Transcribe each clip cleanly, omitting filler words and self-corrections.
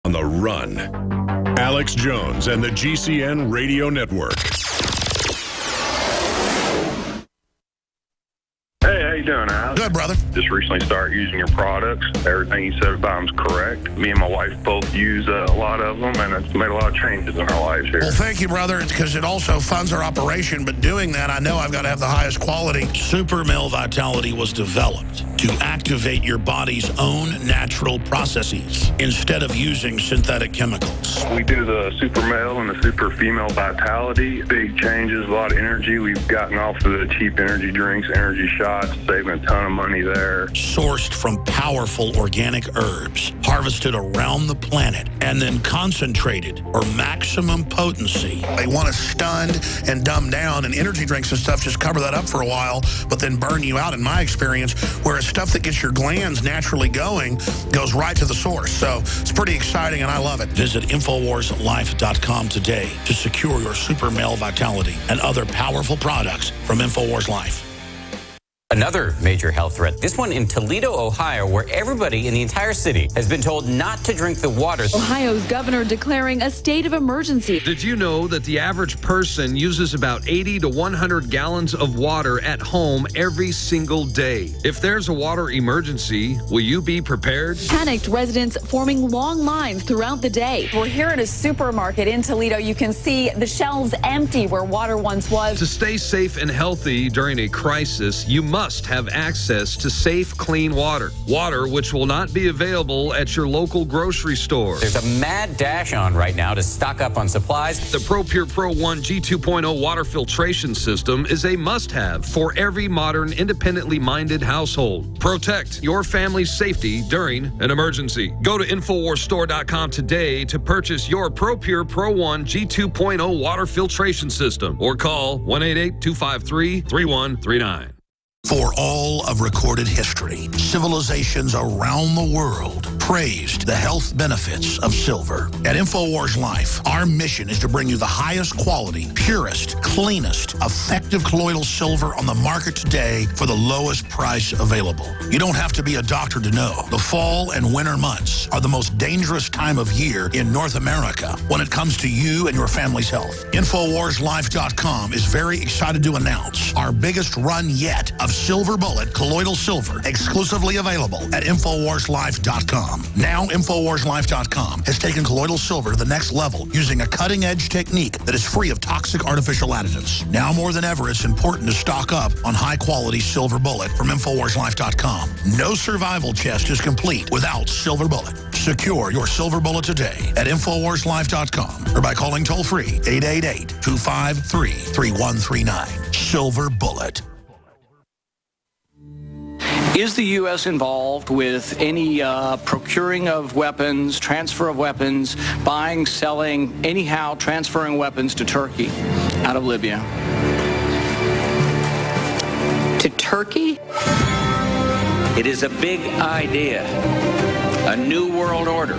On the run. Alex Jones and the GCN Radio Network. Hey, how you doing, Alex? Good, brother. Just recently started using your products. Everything you said about them's correct. Me and my wife both use a lot of them, and it's made a lot of changes in our lives here. Well, thank you, brother, because it also funds our operation. But doing that, I know I've got to have the highest quality. Super Male Vitality was developed to activate your body's own natural processes instead of using synthetic chemicals. We do the Super Male and the Super Female Vitality. Big changes, a lot of energy. We've gotten off of the cheap energy drinks, energy shots, saving a ton of money there. Sourced from powerful organic herbs, harvested around the planet, and then concentrated for maximum potency. They want us stunned and dumbed down, and energy drinks and stuff just cover that up for a while, but then burn you out, in my experience, whereas stuff that gets your glands naturally going goes right to the source. So it's pretty exciting, and I love it. Visit InfoWarsLife.com today to secure your Super Male Vitality and other powerful products from InfoWars Life. Another major health threat, this one in Toledo, Ohio, where everybody in the entire city has been told not to drink the water. Ohio's governor declaring a state of emergency. Did you know that the average person uses about 80 to 100 gallons of water at home every single day? If there's a water emergency, will you be prepared? Panicked residents forming long lines throughout the day. We're here at a supermarket in Toledo. You can see the shelves empty where water once was. To stay safe and healthy during a crisis, you must have access to safe, clean water. Water which will not be available at your local grocery store. There's a mad dash on right now to stock up on supplies. The ProPure Pro 1 G2.0 water filtration system is a must-have for every modern, independently minded household. Protect your family's safety during an emergency. Go to InfoWarsStore.com today to purchase your ProPure Pro 1 G2.0 water filtration system or call 1-888-253-3139. For all of recorded history, civilizations around the world praised the health benefits of silver. At InfoWars Life, our mission is to bring you the highest quality, purest, cleanest, effective colloidal silver on the market today for the lowest price available. You don't have to be a doctor to know. The fall and winter months are the most dangerous time of year in North America when it comes to you and your family's health. InfoWarsLife.com is very excited to announce our biggest run yet of Silver Bullet colloidal silver, exclusively available at InfoWarsLife.com. Now, InfoWarsLife.com has taken colloidal silver to the next level using a cutting-edge technique that is free of toxic artificial additives. Now more than ever, it's important to stock up on high-quality Silver Bullet from InfoWarsLife.com. No survival chest is complete without Silver Bullet. Secure your Silver Bullet today at InfoWarsLife.com or by calling toll-free 888-253-3139. Silver Bullet. Is the U.S. involved with any procuring of weapons, transfer of weapons, buying, selling, anyhow transferring weapons to Turkey out of Libya? To Turkey? It is a big idea, a new world order.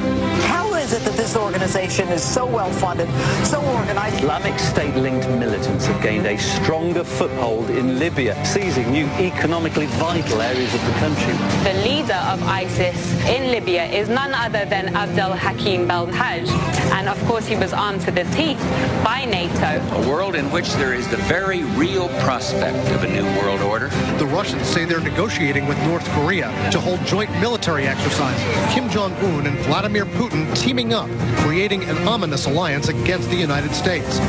How is it that this organization is so well-funded, so organized? Islamic State-linked militants have gained a stronger foothold in Libya, seizing new economically vital areas of the country. The leader of ISIS in Libya is none other than Abdel Hakim Belhaj, and of course he was armed to the teeth by NATO. A world in which there is the very real prospect of a new world order. The Russians say they're negotiating with North Korea to hold joint military exercises. Kim Jong-un and Vladimir Putin teaming up, creating an ominous alliance against the United States.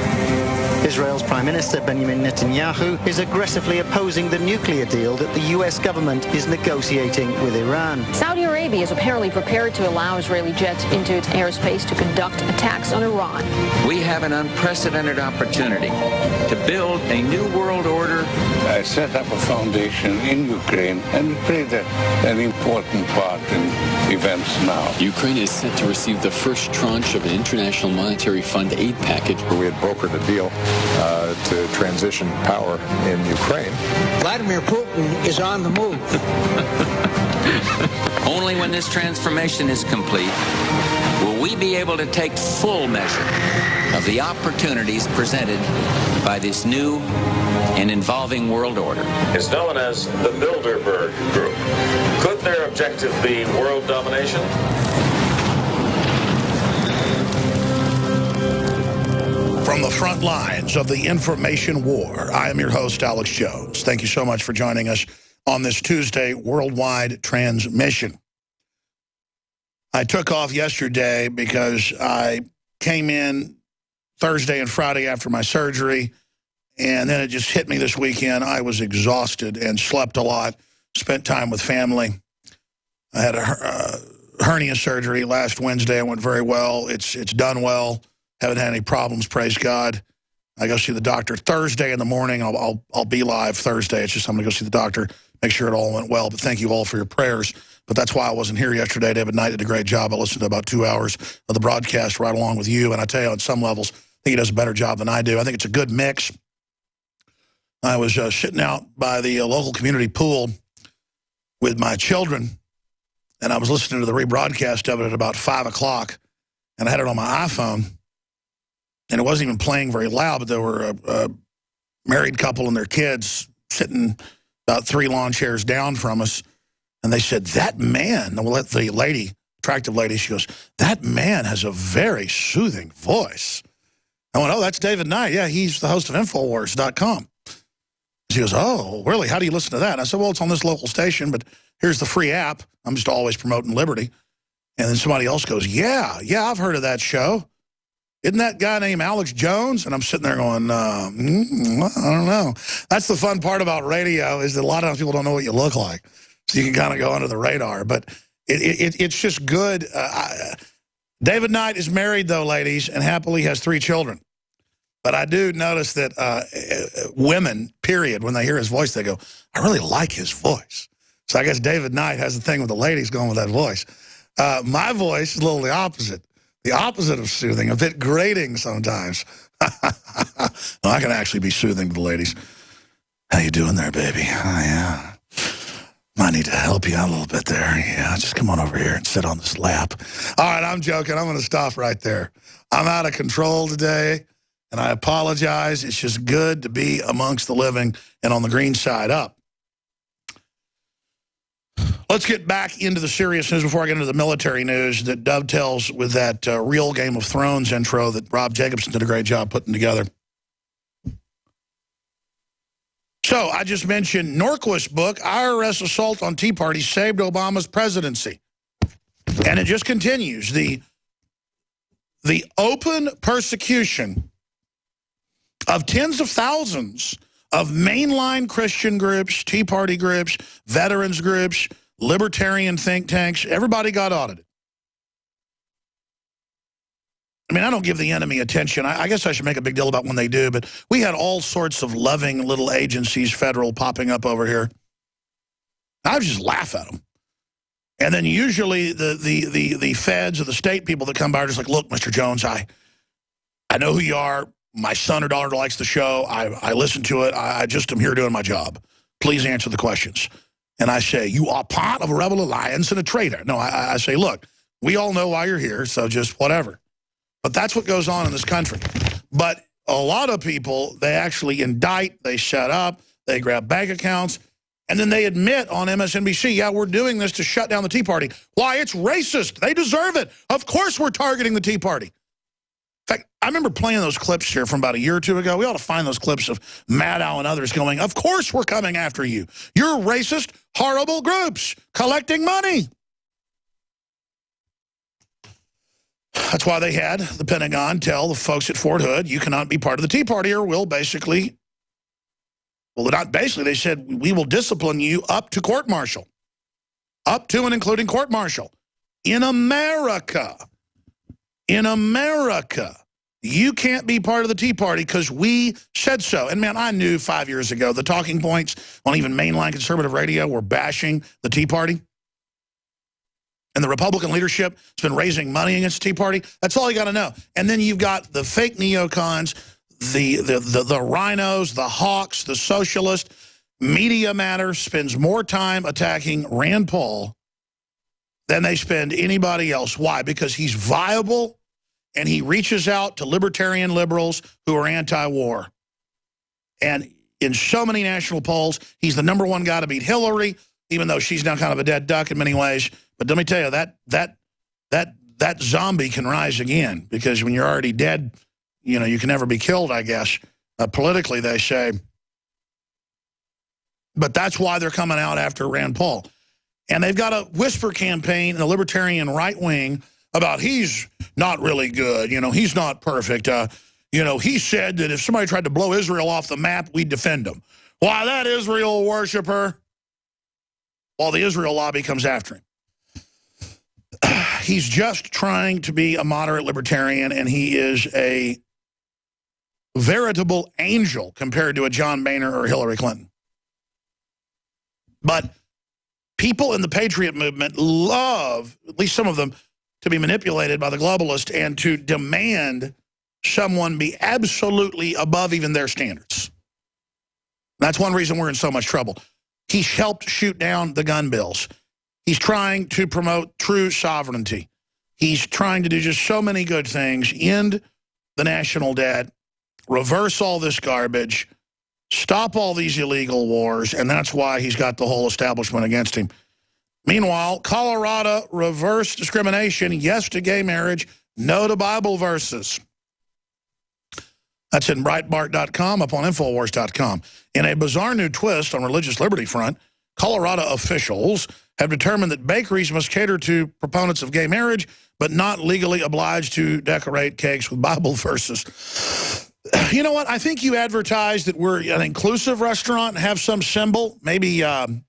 Israel's Prime Minister Benjamin Netanyahu is aggressively opposing the nuclear deal that the U.S. government is negotiating with Iran. Saudi Arabia is apparently prepared to allow Israeli jets into its airspace to conduct attacks on Iran. We have an unprecedented opportunity to build a new world order. I set up a foundation in Ukraine and played an important part in events now. Ukraine is set to receive the first tranche of an International Monetary Fund aid package. We had brokered a deal to transition power in Ukraine. Vladimir Putin is on the move. Only when this transformation is complete will we be able to take full measure of the opportunities presented by this new and involving world order. It's known as the Bilderberg Group. Could their objective be world domination? front lines of the information war. I am your host, Alex Jones. Thank you so much for joining us on this Tuesday worldwide transmission. I took off yesterday because I came in Thursday and Friday after my surgery, and then it just hit me this weekend. I was exhausted and slept a lot, spent time with family. I had a hernia surgery last Wednesday. It went very well. It's done well. Haven't had any problems, praise God. I go see the doctor Thursday in the morning. I'll be live Thursday. It's just I'm going to go see the doctor, make sure it all went well. But thank you all for your prayers. But that's why I wasn't here yesterday. David Knight did a great job. I listened to about 2 hours of the broadcast right along with you. And I tell you, on some levels, I think he does a better job than I do. I think it's a good mix. I was sitting out by the local community pool with my children, and I was listening to the rebroadcast of it at about 5 o'clock, and I had it on my iPhone, and it wasn't even playing very loud, but there were a married couple and their kids sitting about 3 lawn chairs down from us, and they said, that man, the lady, attractive lady, she goes, that man has a very soothing voice. I went, oh, that's David Knight. Yeah, he's the host of Infowars.com. She goes, oh, really? How do you listen to that? And I said, well, it's on this local station, but here's the free app. I'm just always promoting liberty. And then somebody else goes, yeah, I've heard of that show. Isn't that guy named Alex Jones? And I'm sitting there going, I don't know. That's the fun part about radio, is that a lot of times people don't know what you look like. So you can kind of go under the radar. But it's just good. David Knight is married, though, ladies, and happily has 3 children. But I do notice that women, period, when they hear his voice, they go, I really like his voice. So I guess David Knight has the thing with the ladies going with that voice. My voice is a little the opposite of soothing, a bit grating sometimes. Well, I can actually be soothing to the ladies. How you doing there, baby? Oh, yeah. Might need to help you out a little bit there. Yeah, just come on over here and sit on this lap. All right, I'm joking. I'm going to stop right there. I'm out of control today, and I apologize. It's just good to be amongst the living and on the green side up. Let's get back into the serious news before I get into the military news that dovetails with that real Game of Thrones intro that Rob Jacobson did a great job putting together. So I just mentioned Norquist's book, IRS Assault on Tea Party Saved Obama's Presidency. And it just continues. The open persecution of tens of thousands of mainline Christian groups, Tea Party groups, veterans groups, libertarian think tanks, everybody got audited. I mean, I don't give the enemy attention. I guess I should make a big deal about when they do, but we had all sorts of loving little agencies, federal, popping up over here. I would just laugh at them. And then usually the feds or the state people that come by are just like, look, Mr. Jones, I know who you are. My son or daughter likes the show. I listen to it. I just am here doing my job. Please answer the questions. And I say, you are part of a rebel alliance and a traitor. No, I say, look, we all know why you're here, so just whatever. But that's what goes on in this country. But a lot of people, they actually indict, they set up, they grab bank accounts, and then they admit on MSNBC, yeah, we're doing this to shut down the Tea Party. Why? It's racist. They deserve it. Of course we're targeting the Tea Party. In fact, I remember playing those clips here from about a year or 2 ago. We ought to find those clips of Maddow and others going, of course we're coming after you. You're racist, horrible groups collecting money. That's why they had the Pentagon tell the folks at Fort Hood, you cannot be part of the Tea Party or we'll basically, well, not basically, they said, we will discipline you up to court-martial. Up to and including court-martial. In America, you can't be part of the Tea Party because we said so. And, man, I knew 5 years ago the talking points on even mainline conservative radio were bashing the Tea Party. And the Republican leadership has been raising money against the Tea Party. That's all you got to know. And then you've got the fake neocons, the rhinos, the hawks, the socialists. Media Matters spends more time attacking Rand Paul than they spend anybody else. Why? Because he's viable and he reaches out to libertarian liberals who are anti-war. And in so many national polls, he's the #1 guy to beat Hillary, even though she's now kind of a dead duck in many ways. But let me tell you, that zombie can rise again, because when you're already dead you know, you can never be killed, I guess. Politically, they say. But that's why they're coming out after Rand Paul. And they've got a whisper campaign in the libertarian right wing about he's not really good. You know, he's not perfect. You know, he said that if somebody tried to blow Israel off the map, we'd defend them. Why, that Israel worshiper. While the Israel lobby comes after him. He's just trying to be a moderate libertarian, and he is a veritable angel compared to a John Boehner or Hillary Clinton. But people in the Patriot movement love, at least some of them, to be manipulated by the globalists and to demand someone be absolutely above even their standards. That's one reason we're in so much trouble. He's helped shoot down the gun bills. He's trying to promote true sovereignty. He's trying to do just so many good things, end the national debt, reverse all this garbage, stop all these illegal wars, and that's why he's got the whole establishment against him. Meanwhile, Colorado reverse discrimination, yes to gay marriage, no to Bible verses. That's in Breitbart.com, up on Infowars.com. In a bizarre new twist on religious liberty front, Colorado officials have determined that bakeries must cater to proponents of gay marriage, but not legally obliged to decorate cakes with Bible verses. You know what? I think you advertise that we're an inclusive restaurant and have some symbol, maybe an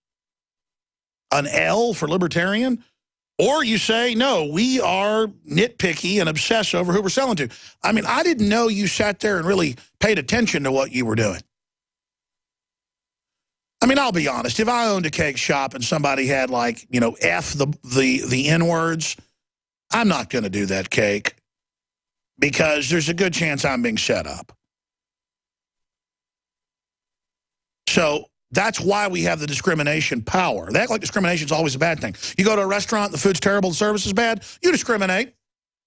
L for libertarian. Or you say, no, we are nitpicky and obsess over who we're selling to. I mean, I didn't know you sat there and really paid attention to what you were doing. I mean, I'll be honest. If I owned a cake shop and somebody had, like, you know, F the N-words, I'm not going to do that cake because there's a good chance I'm being set up. So that's why we have the discrimination power. They act like discrimination is always a bad thing. You go to a restaurant, the food's terrible, the service is bad, you discriminate.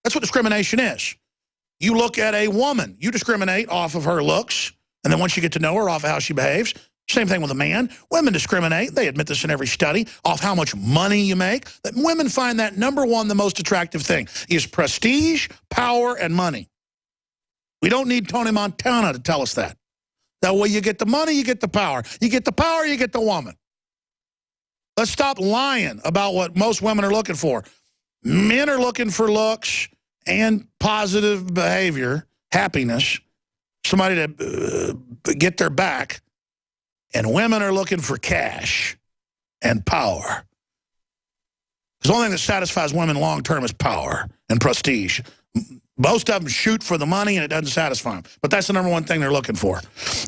That's what discrimination is. You look at a woman, you discriminate off of her looks, and then once you get to know her, off of how she behaves. Same thing with a man. Women discriminate. They admit this in every study, off how much money you make. That women find that number one, the most attractive thing, is prestige, power, and money. We don't need Tony Montana to tell us that. That way you get the money, you get the power. You get the power, you get the woman. Let's stop lying about what most women are looking for. Men are looking for looks and positive behavior, happiness, somebody to get their back. And women are looking for cash and power. Because the only thing that satisfies women long-term is power and prestige. Most of them shoot for the money and it doesn't satisfy them. But that's the number one thing they're looking for.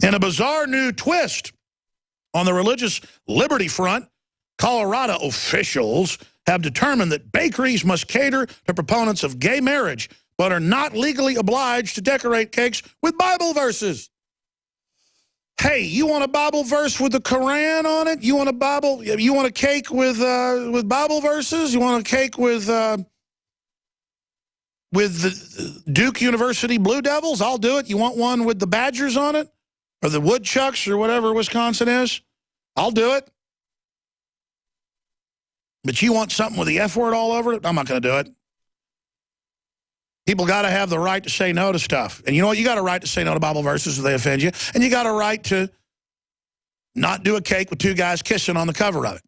In a bizarre new twist on the religious liberty front, Colorado officials have determined that bakeries must cater to proponents of gay marriage, but are not legally obliged to decorate cakes with Bible verses. Hey, you want a Bible verse with the Quran on it? You want a Bible? You want a cake with Bible verses? You want a cake with the Duke University Blue Devils? I'll do it. You want one with the Badgers on it, or the Woodchucks, or whatever Wisconsin is? I'll do it. But you want something with the F word all over it? I'm not going to do it. People got to have the right to say no to stuff. And you know what? You got a right to say no to Bible verses if they offend you. And you got a right to not do a cake with two guys kissing on the cover of it.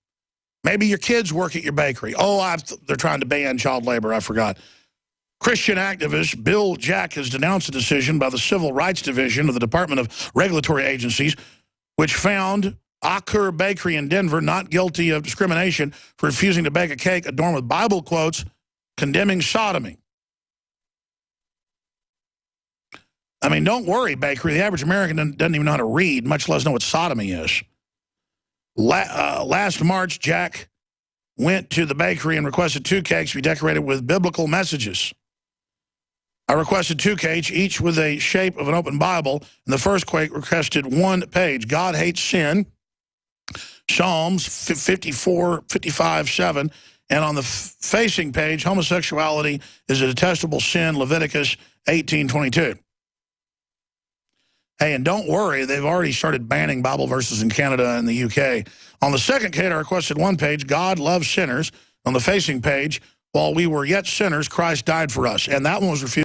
Maybe your kids work at your bakery. Oh, they're trying to ban child labor. I forgot. Christian activist Bill Jack has denounced a decision by the Civil Rights Division of the Department of Regulatory Agencies, which found Akur Bakery in Denver not guilty of discrimination for refusing to bake a cake adorned with Bible quotes condemning sodomy. I mean, don't worry, bakery. The average American doesn't even know how to read, much less know what sodomy is. Last March, Jack went to the bakery and requested 2 cakes be decorated with biblical messages. I requested 2 cakes, each with a shape of an open Bible, and the first cake requested 1 page. God hates sin, Psalms 54, 55, 7, and on the facing page, homosexuality is a detestable sin, Leviticus 18:22. Hey, and don't worry, they've already started banning Bible verses in Canada and the UK. On the second cake, I requested 1 page, God loves sinners. On the facing page, while we were yet sinners, Christ died for us. And that one was refused.